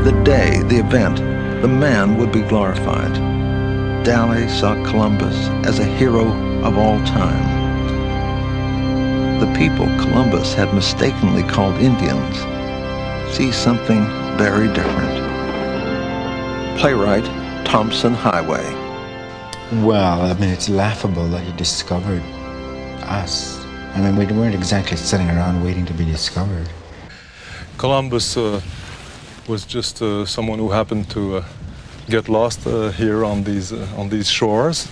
The day, the event, the man would be glorified. Dali saw Columbus as a hero of all time. The people Columbus had mistakenly called Indians see something very different. Playwright Thompson Highway. Well, I mean, it's laughable that he discovered us. I mean, we weren't exactly sitting around waiting to be discovered. Columbus was just someone who happened to get lost here on these shores.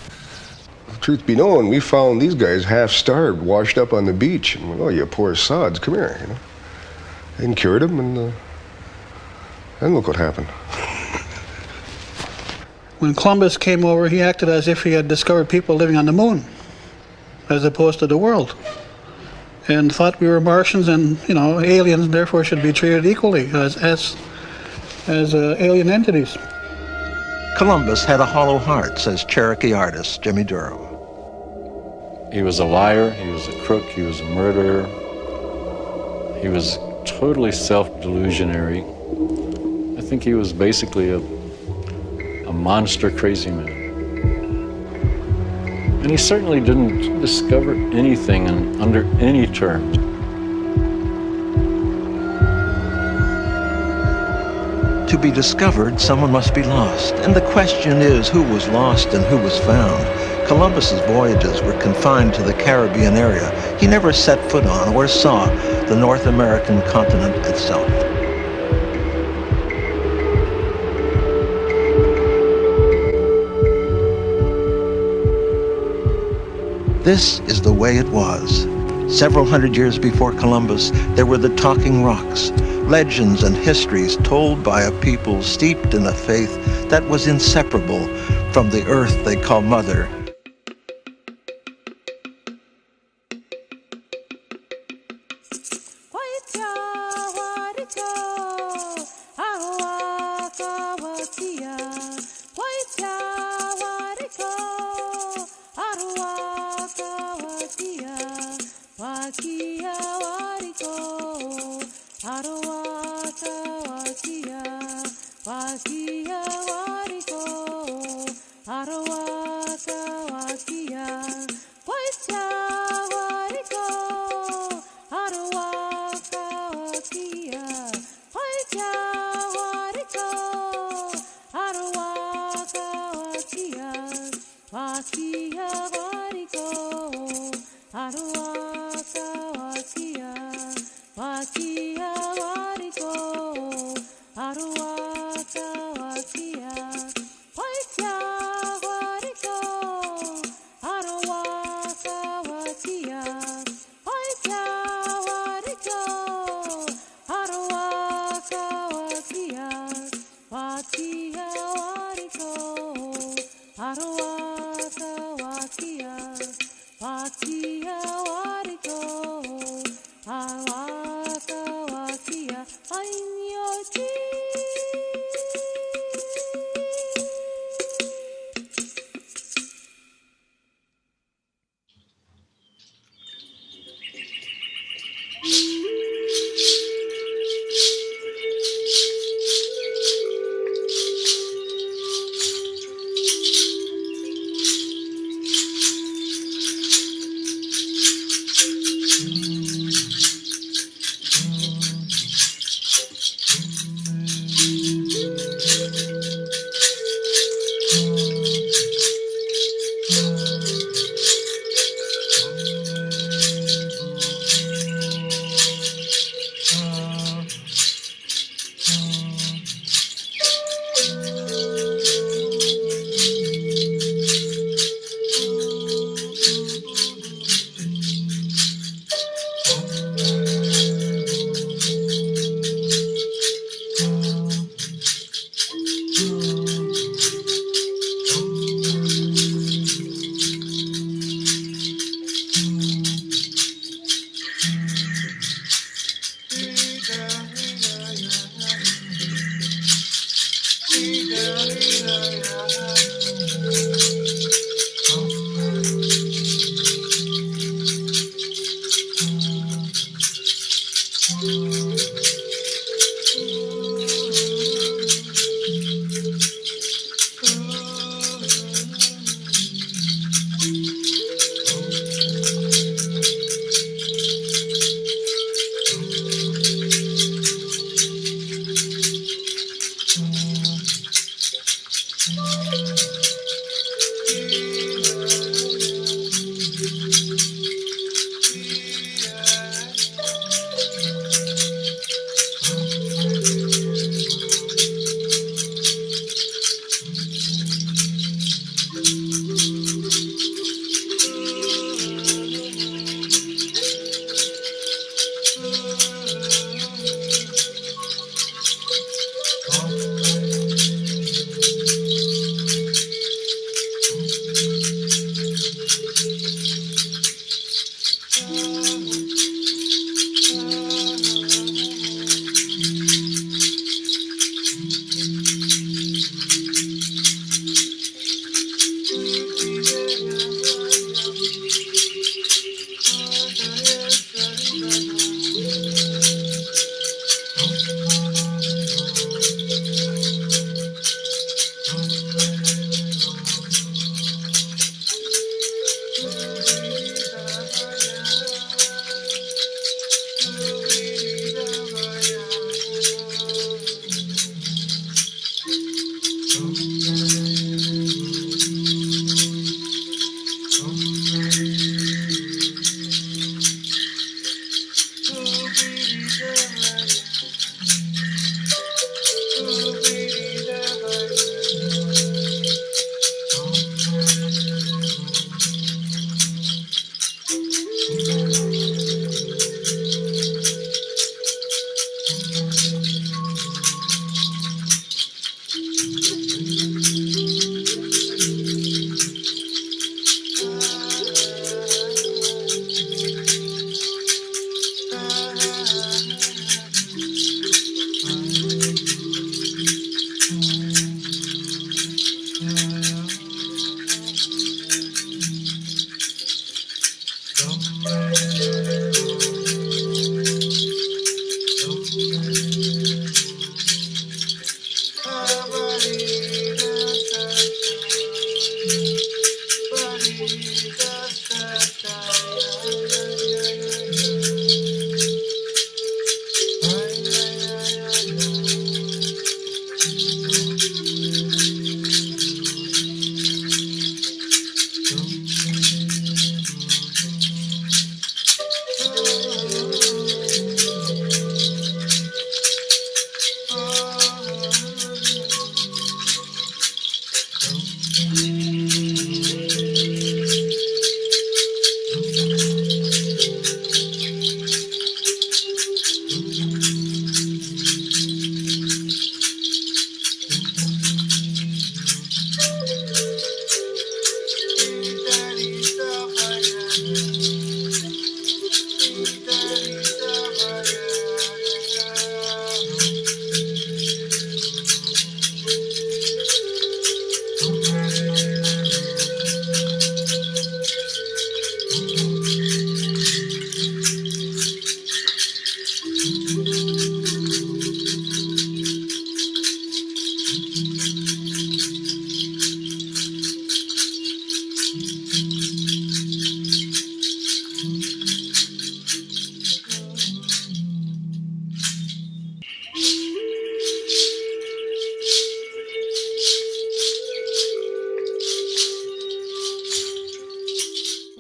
Truth be known, we found these guys half starved, washed up on the beach. And went, oh, you poor sods, come here, you know. And cured them, and look what happened. When Columbus came over, he acted as if he had discovered people living on the moon, as opposed to the world, and thought we were Martians and, you know, aliens, therefore should be treated equally as alien entities. Columbus had a hollow heart, says Cherokee artist Jimmy Durham. He was a liar, he was a crook, he was a murderer. He was totally self-delusionary. I think he was basically a monster crazy man. And he certainly didn't discover anything under any terms. To be discovered, someone must be lost. And the question is, who was lost and who was found? Columbus's voyages were confined to the Caribbean area. He never set foot on or saw the North American continent itself. This is the way it was. Several hundred years before Columbus, there were the talking rocks, legends and histories told by a people steeped in a faith that was inseparable from the earth they call mother.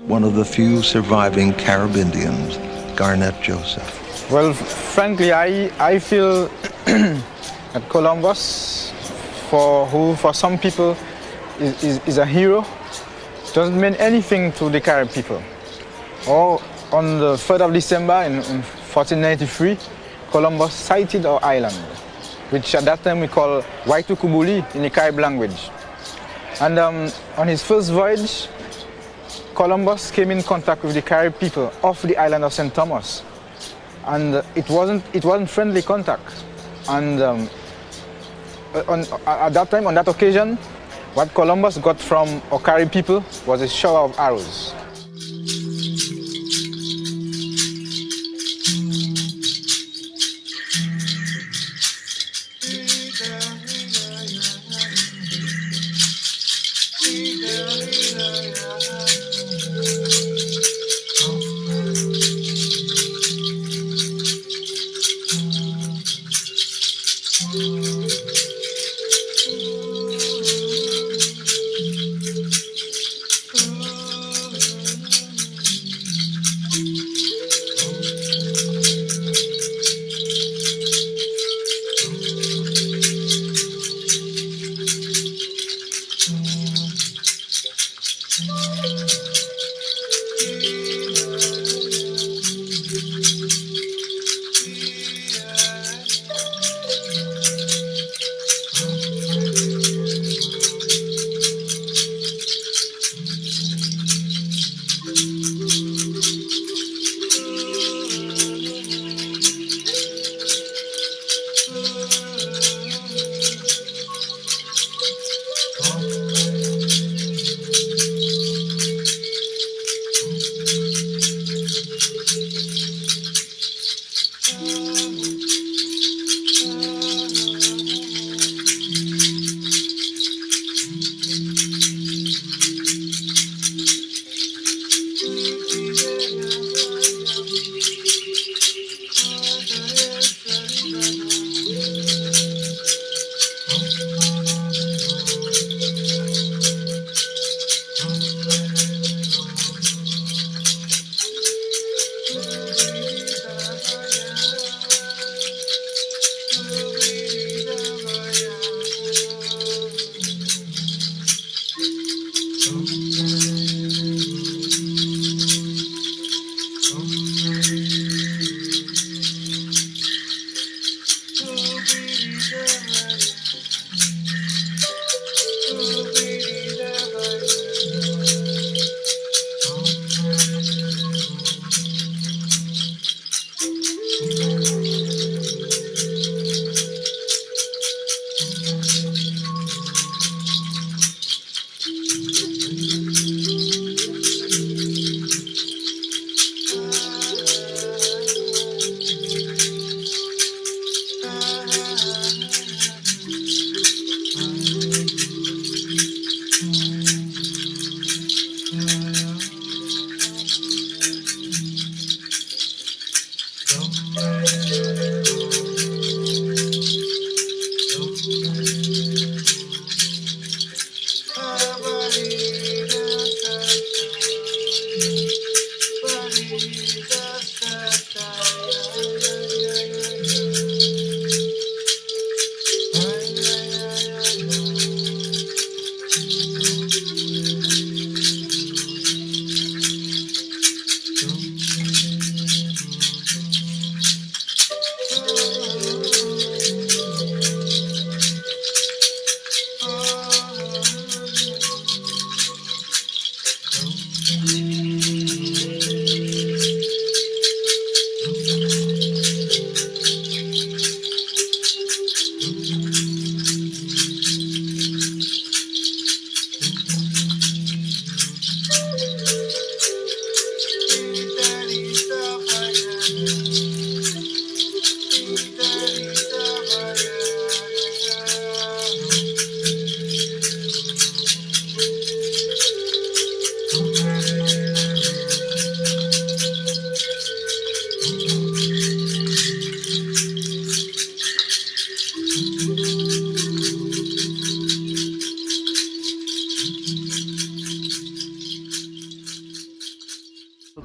One of the few surviving Carib Indians, Garnet Joseph. Well, frankly, I feel that Columbus, for some people, is a hero. Doesn't mean anything to the Carib people. Or on the 3rd of December in 1493, Columbus sighted our island, which at that time we call Waitukubuli in the Carib language. And on his first voyage, Columbus came in contact with the Carib people off the island of St. Thomas. And it wasn't friendly contact. And at that time, on that occasion, what Columbus got from our Carib people was a shower of arrows.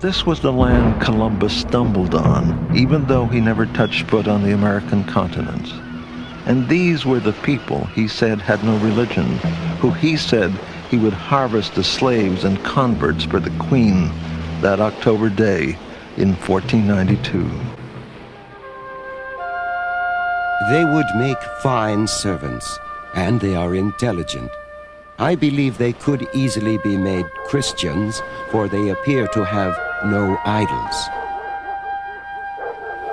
This was the land Columbus stumbled on, even though he never touched foot on the American continent. And these were the people he said had no religion, who he said he would harvest as slaves and converts for the Queen that October day in 1492. They would make fine servants, and they are intelligent. I believe they could easily be made Christians, for they appear to have no idols.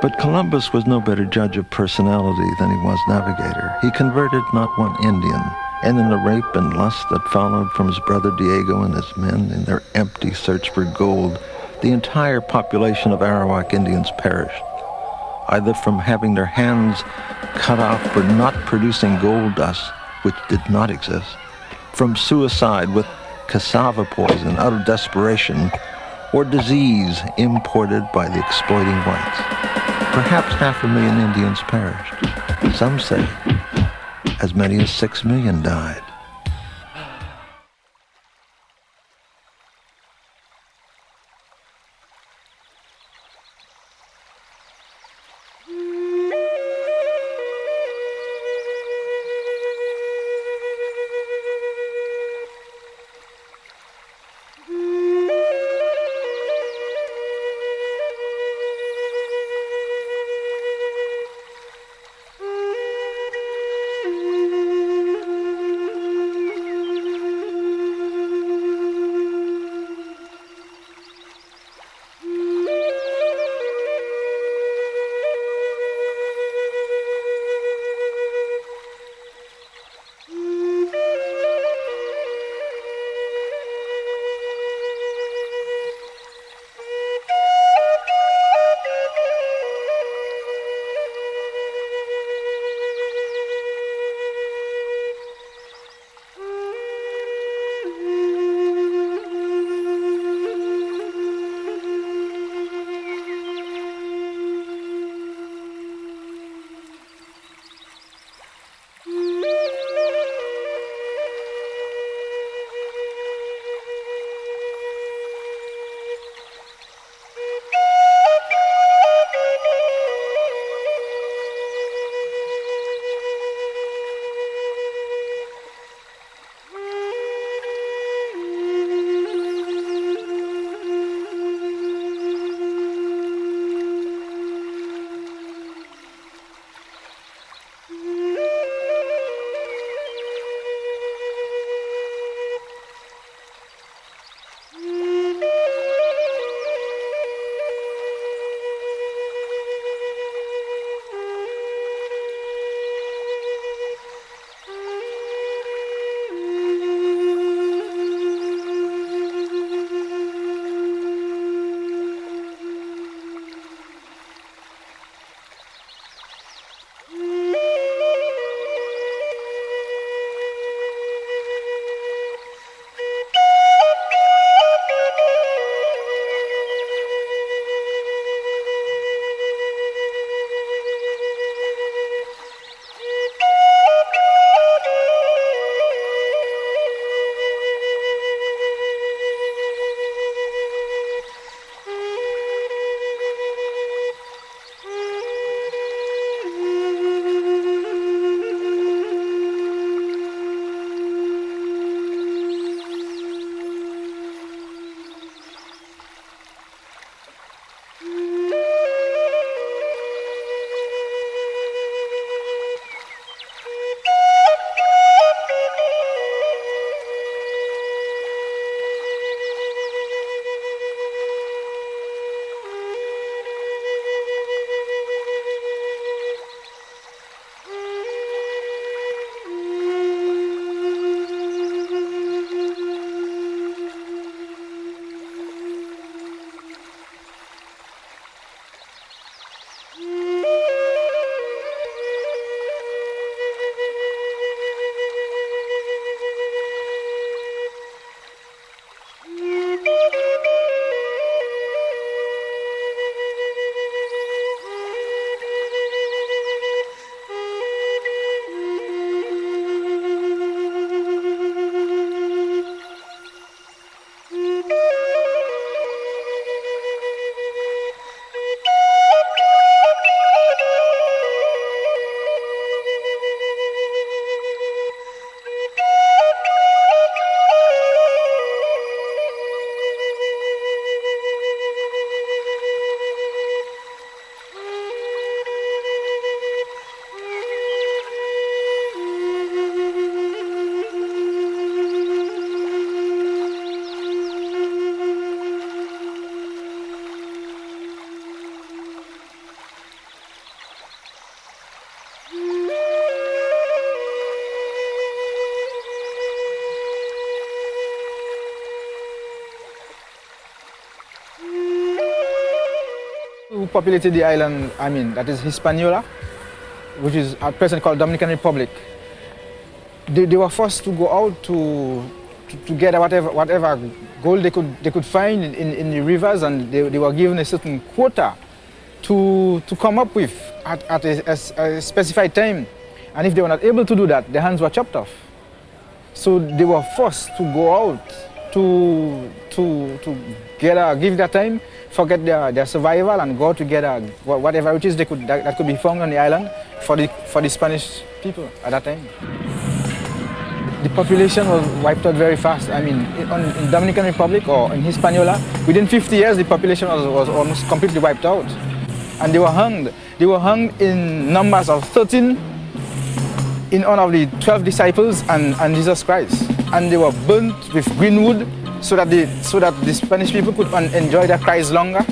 But Columbus was no better judge of personality than he was navigator. He converted not one Indian, and in the rape and lust that followed from his brother Diego and his men in their empty search for gold, the entire population of Arawak Indians perished, either from having their hands cut off for not producing gold dust, which did not exist, from suicide with cassava poison out of desperation, or disease imported by the exploiting whites. Perhaps 500,000 Indians perished. Some say as many as 6 million died. populated the island, that is Hispaniola, which is at present called Dominican Republic, they were forced to go out to get whatever gold they could find in the rivers, and they were given a certain quota to come up with at a specified time. And if they were not able to do that, their hands were chopped off. So they were forced to go out to give their time, forget their survival, and go to get whatever riches that could be found on the island for the Spanish people at that time. The population was wiped out very fast. In Dominican Republic or in Hispaniola, within 50 years, the population was almost completely wiped out. And they were hanged. They were hung in numbers of 13 in honor of the 12 disciples and Jesus Christ. And they were burnt with green wood so that the Spanish people could enjoy their Christ longer.